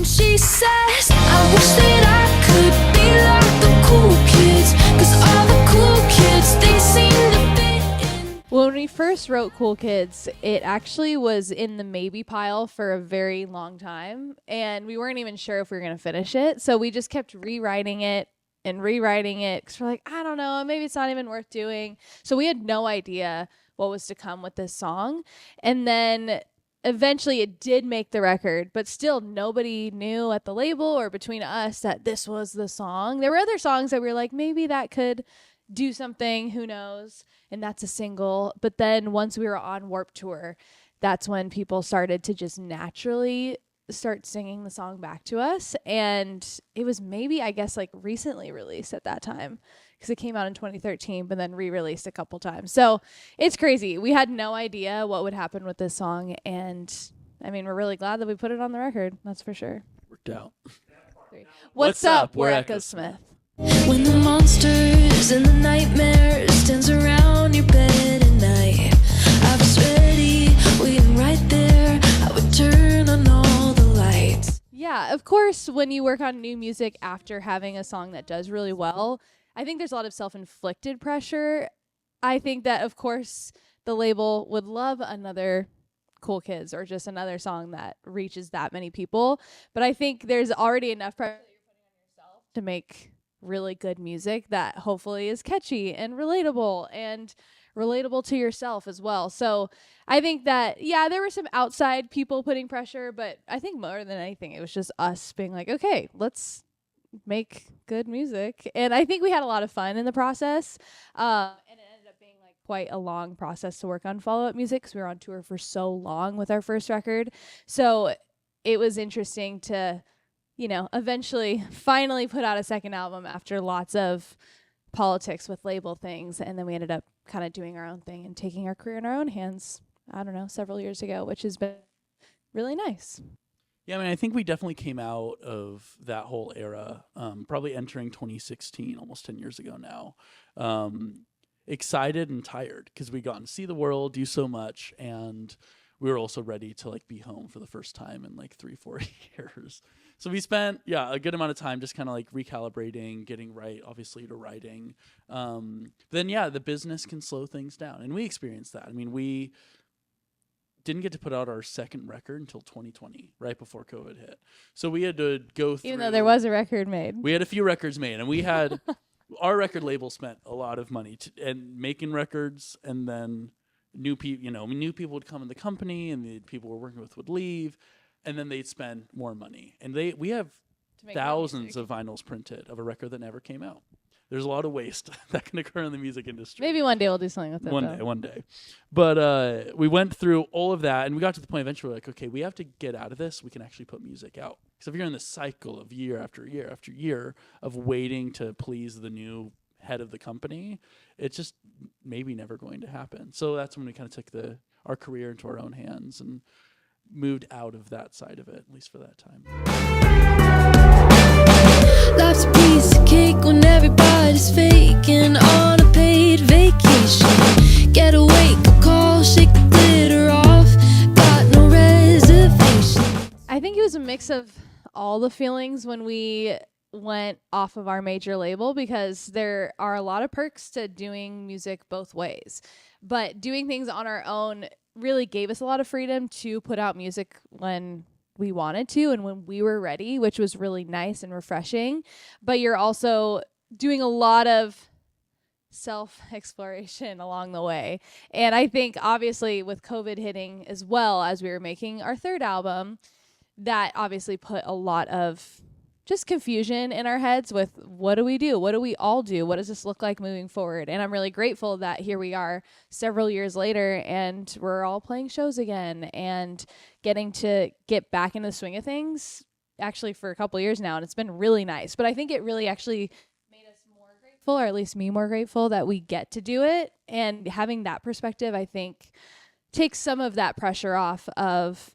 And she says, I wish that I could be like the cool kids, 'cause all the cool kids, they seem to fit in. When we first wrote Cool Kids, it actually was in the maybe pile for a very long time, and we weren't even sure if we were going to finish it. So we just kept rewriting it because we're like, I don't know, maybe it's not even worth doing. So we had no idea what was to come with this song. And then eventually it did make the record, but still nobody knew at the label or between us that this was the song. There were other songs that we were like, maybe that could do something, who knows, and that's a single. But then once we were on Warped Tour, that's when people started to just naturally start singing the song back to us. And it was maybe, I guess, like recently released at that time, because it came out in 2013 but then re-released a couple times. So it's crazy. We had no idea what would happen with this song, and I mean, we're really glad that we put it on the record, that's for sure. Worked out. What's up? We're Echosmith. When the monsters and the nightmares dance around your bed at night, I was ready, waiting right there. I would turn on all the lights. Yeah, of course, when you work on new music after having a song that does really well, I think there's a lot of self-inflicted pressure. I think that, of course, the label would love another Cool Kids or just another song that reaches that many people. But I think there's already enough pressure that you're putting on yourself to make really good music that hopefully is catchy and relatable to yourself as well. So I think that, yeah, there were some outside people putting pressure, but I think more than anything, it was just us being like, okay, let's make good music. And I think we had a lot of fun in the process. And it ended up being like quite a long process to work on follow-up music, because we were on tour for so long with our first record. So it was interesting to, you know, eventually finally put out a second album after lots of politics with label things. And then we ended up kind of doing our own thing and taking our career in our own hands, I don't know, several years ago, which has been really nice. Yeah, I mean, I think we definitely came out of that whole era, probably entering 2016, almost 10 years ago now, excited and tired, because we got to see the world, do so much, and we were also ready to like be home for the first time in like 3-4 years. So we spent, a good amount of time just kind of like recalibrating, getting right, obviously, to writing. Then, the business can slow things down, and we experienced that. I mean, we didn't get to put out our second record until 2020, right before COVID hit. So we had to go through. Even though there was a record made. We had a few records made, and we had our record label spent a lot of money and making records, and then new people would come in the company, and the people we're working with would leave, and then they'd spend more money. And we have thousands of vinyls printed of a record that never came out. There's a lot of waste that can occur in the music industry. Maybe one day we'll do something with it. One day. But we went through all of that, and we got to the point eventually we're like, okay, we have to get out of this. We can actually put music out. Because if you're in this cycle of year after year after year of waiting to please the new head of the company, it's just maybe never going to happen. So that's when we kind of took our career into our own hands and moved out of that side of it, at least for that time. Life's a piece of cake when everybody's faking on a paid vacation. Get a wake-up call, shake the glitter off, got no reservation. I think it was a mix of all the feelings when we went off of our major label, because there are a lot of perks to doing music both ways. But doing things on our own really gave us a lot of freedom to put out music when we wanted to and when we were ready, which was really nice and refreshing. But you're also doing a lot of self-exploration along the way. And I think obviously with COVID hitting as well as we were making our third album, that obviously put a lot of just confusion in our heads with what do we do? What do we all do? What does this look like moving forward? And I'm really grateful that here we are several years later and we're all playing shows again and getting to get back into the swing of things actually for a couple years now. And it's been really nice. But I think it really actually made us more grateful, or at least me more grateful, that we get to do it. And having that perspective, I think, takes some of that pressure off of,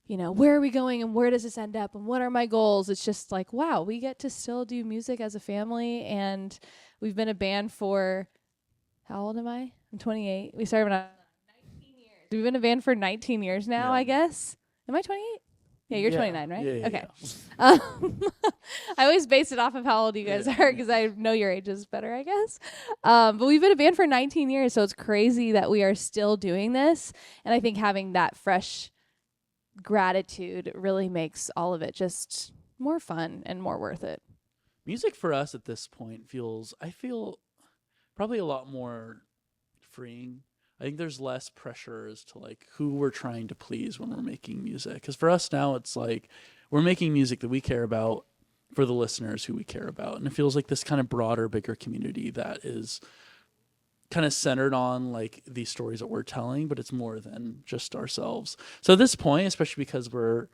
you know, where are we going and where does this end up and what are my goals? It's just like, wow, we get to still do music as a family. And we've been a band for, how old am I? I'm 28. We started when I was 19 years. We've been a band for 19 years now, I guess. Am I 28? Yeah, you're 29, right? Yeah, okay. yeah. I always base it off of how old you guys are because I know your ages better, I guess. But we've been a band for 19 years, so it's crazy that we are still doing this. And I think having that fresh gratitude really makes all of it just more fun and more worth it. Music for us at this point I feel probably a lot more freeing. I think there's less pressure as to like who we're trying to please when we're making music. Because for us now, it's like we're making music that we care about for the listeners who we care about. And it feels like this kind of broader, bigger community that is kind of centered on like these stories that we're telling, but it's more than just ourselves. So at this point, especially because from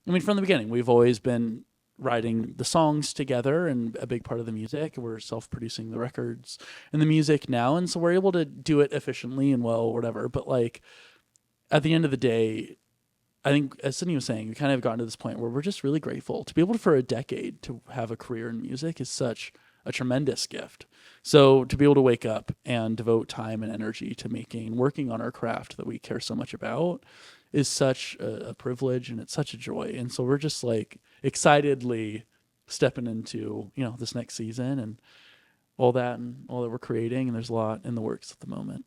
the beginning, we've always been writing the songs together and a big part of the music. We're self-producing the records and the music now. And so we're able to do it efficiently and well, or whatever. But like at the end of the day, I think as Sydney was saying, we kind of gotten to this point where we're just really grateful to be able to, for a decade to have a career in music is such a tremendous gift. So to be able to wake up and devote time and energy to working on our craft that we care so much about is such a privilege, and it's such a joy. And so we're just like excitedly stepping into, this next season and all that we're creating. And there's a lot in the works at the moment.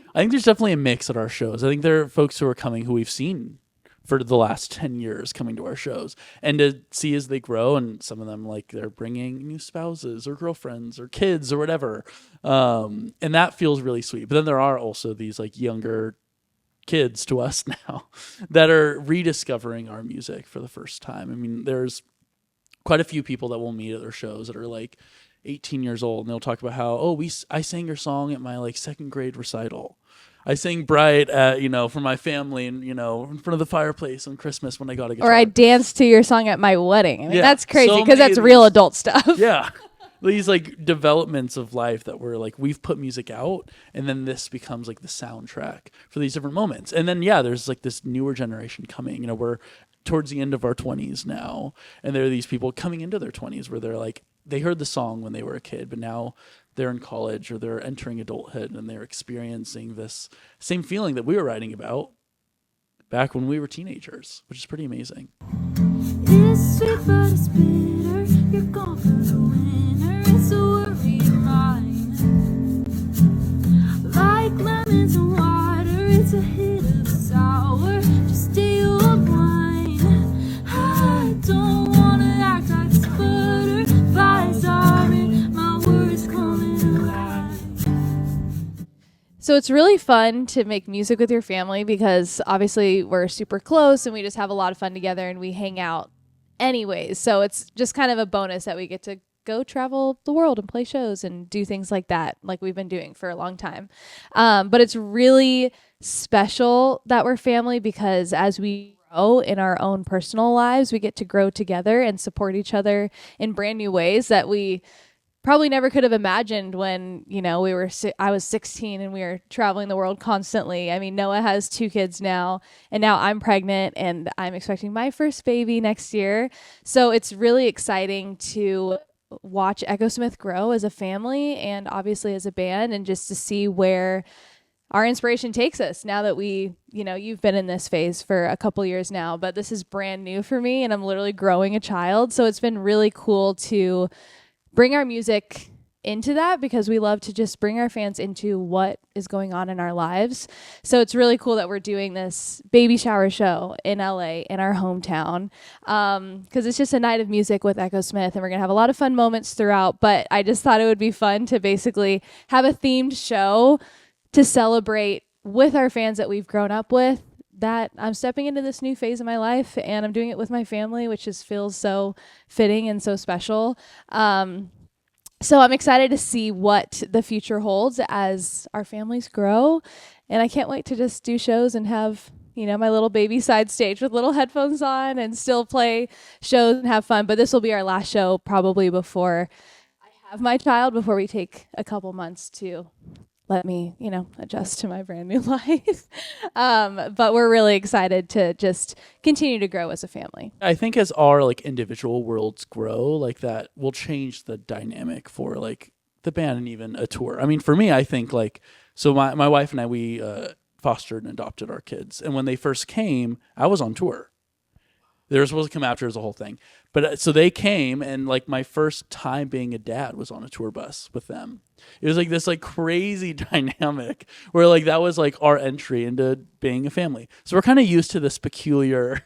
I think there's definitely a mix at our shows. I think there are folks who are coming who we've seen for the last 10 years coming to our shows, and to see as they grow, and some of them like they're bringing new spouses or girlfriends or kids or whatever. And that feels really sweet. But then there are also these like younger kids to us now that are rediscovering our music for the first time. I mean, there's quite a few people that we'll meet at their shows that are like 18 years old, and they'll talk about how, I sang your song at my like second grade recital. I sang Bright at, for my family and, in front of the fireplace on Christmas when I got a guitar. Or I danced to your song at my wedding. I mean, that's crazy because so that's real adult stuff. Yeah. These like developments of life that we're like, we've put music out, and then this becomes like the soundtrack for these different moments. And then, there's like this newer generation coming, we're towards the end of our 20s now. And there are these people coming into their 20s where they're like, they heard the song when they were a kid, but now they're in college or they're entering adulthood, and they're experiencing this same feeling that we were writing about back when we were teenagers, which is pretty amazing. It's sweet but it's bitter. You're gone for the winter. It's a worry of mine. Like lemons and water, it's a hit of sour. Just stay old wine. I don't wanna act like it's butter. Fires are in my words coming alive. So it's really fun to make music with your family because obviously we're super close and we just have a lot of fun together and we hang out anyways. So it's just kind of a bonus that we get to go travel the world and play shows and do things like that, like we've been doing for a long time. But it's really special that we're family because as we grow in our own personal lives, we get to grow together and support each other in brand new ways that we probably never could have imagined when, I was 16 and we were traveling the world constantly. I mean, Noah has 2 kids now, and now I'm pregnant and I'm expecting my first baby next year. So it's really exciting to watch Echosmith grow as a family and obviously as a band, and just to see where our inspiration takes us now that you've been in this phase for a couple years now, but this is brand new for me and I'm literally growing a child. So it's been really cool to bring our music into that because we love to just bring our fans into what is going on in our lives. So it's really cool that we're doing this baby shower show in LA in our hometown because it's just a night of music with Echosmith, and we're going to have a lot of fun moments throughout. But I just thought it would be fun to basically have a themed show to celebrate with our fans that we've grown up with, that I'm stepping into this new phase of my life and I'm doing it with my family, which just feels so fitting and so special. So I'm excited to see what the future holds as our families grow. And I can't wait to just do shows and have, my little baby side stage with little headphones on and still play shows and have fun. But this will be our last show probably before I have my child, before we take a couple months to let me, adjust to my brand new life. But we're really excited to just continue to grow as a family. I think as our like individual worlds grow, like that will change the dynamic for like the band and even a tour. I mean, for me, I think like, so my wife and I, we fostered and adopted our kids. And when they first came, I was on tour. They were supposed to come after as a whole thing. But so they came, and like my first time being a dad was on a tour bus with them. It was like this like crazy dynamic where like that was like our entry into being a family. So we're kind of used to this peculiar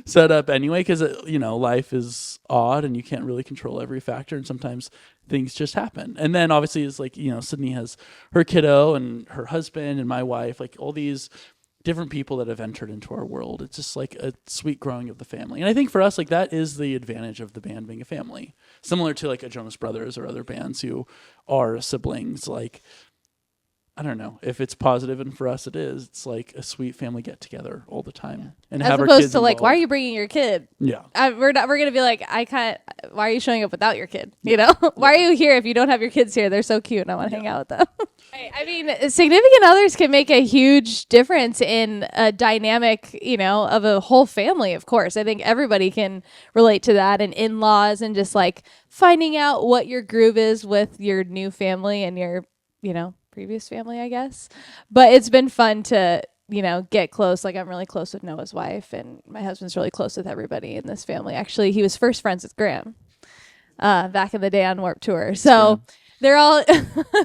setup anyway, because life is odd and you can't really control every factor, and sometimes things just happen. And then obviously it's like, Sydney has her kiddo and her husband and my wife, like all these different people that have entered into our world. It's just like a sweet growing of the family. And I think for us, like that is the advantage of the band being a family, similar to like a Jonas Brothers or other bands who are siblings. Like, I don't know if it's positive, and for us it is. It's like a sweet family get together all the time, and as have our opposed kids to like, involved. why are you bringing your kid? Yeah, We're gonna be like, why are you showing up without your kid? Why are you here if you don't have your kids here? They're so cute and I want to hang out with them. I mean, significant others can make a huge difference in a dynamic, of a whole family. Of course, I think everybody can relate to that, and in-laws, and just like finding out what your groove is with your new family and your, previous family, I guess. But it's been fun to, get close. Like, I'm really close with Noah's wife, and my husband's really close with everybody in this family. Actually, he was first friends with Graham back in the day on Warped Tour. So they're all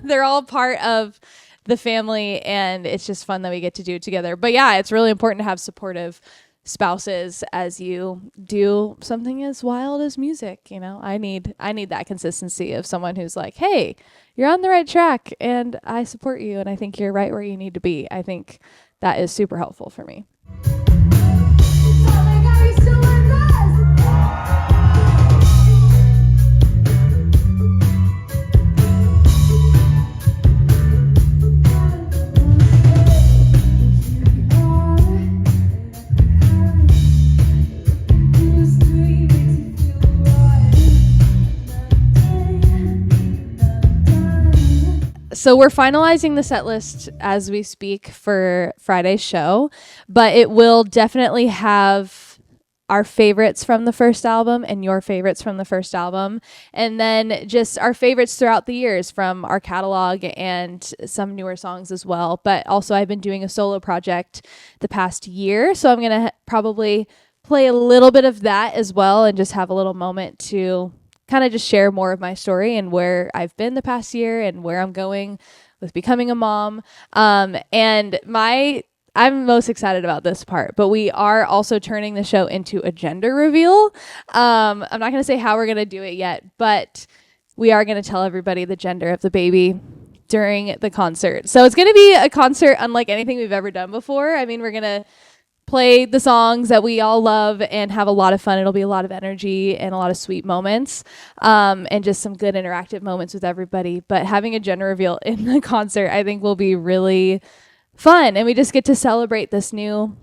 they're all part of the family, and it's just fun that we get to do it together. But yeah, it's really important to have supportive spouses as you do something as wild as music. I need that consistency of someone who's like, hey, you're on the right track and I support you and I think you're right where you need to be. I think that is super helpful for me. So we're finalizing the set list as we speak for Friday's show, but it will definitely have our favorites from the first album and your favorites from the first album, and then just our favorites throughout the years from our catalog and some newer songs as well. But also I've been doing a solo project the past year, so I'm going to probably play a little bit of that as well and just have a little moment to kind of just share more of my story and where I've been the past year and where I'm going with becoming a mom. And I'm most excited about this part, but we are also turning the show into a gender reveal. I'm not going to say how we're going to do it yet, but we are going to tell everybody the gender of the baby during the concert. So it's going to be a concert unlike anything we've ever done before. I mean, we're going to play the songs that we all love and have a lot of fun. It'll be a lot of energy and a lot of sweet moments, and just some good interactive moments with everybody. But having a gender reveal in the concert, I think, will be really fun, and we just get to celebrate this new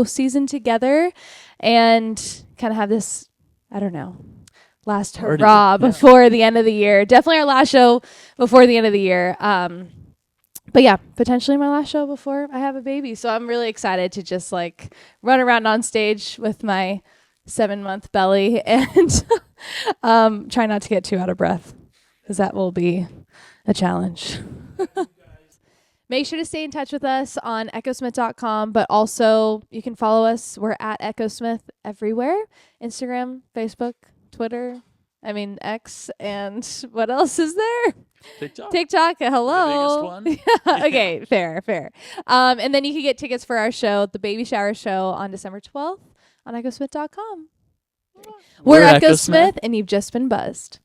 season together and kind of have this, I don't know, last hurrah before the end of the year. Definitely our last show before the end of the year. But yeah, potentially my last show before I have a baby. So I'm really excited to just like run around on stage with my 7-month belly and try not to get too out of breath, because that will be a challenge. Make sure to stay in touch with us on echosmith.com, but also you can follow us. We're at Echosmith everywhere: Instagram, Facebook, Twitter, X, and what else is there? TikTok, hello. The biggest one. Okay, fair. And then you can get tickets for our show, the Baby Shower Show, on December 12th on echosmith.com. We're Echosmith, and you've just been buzzed.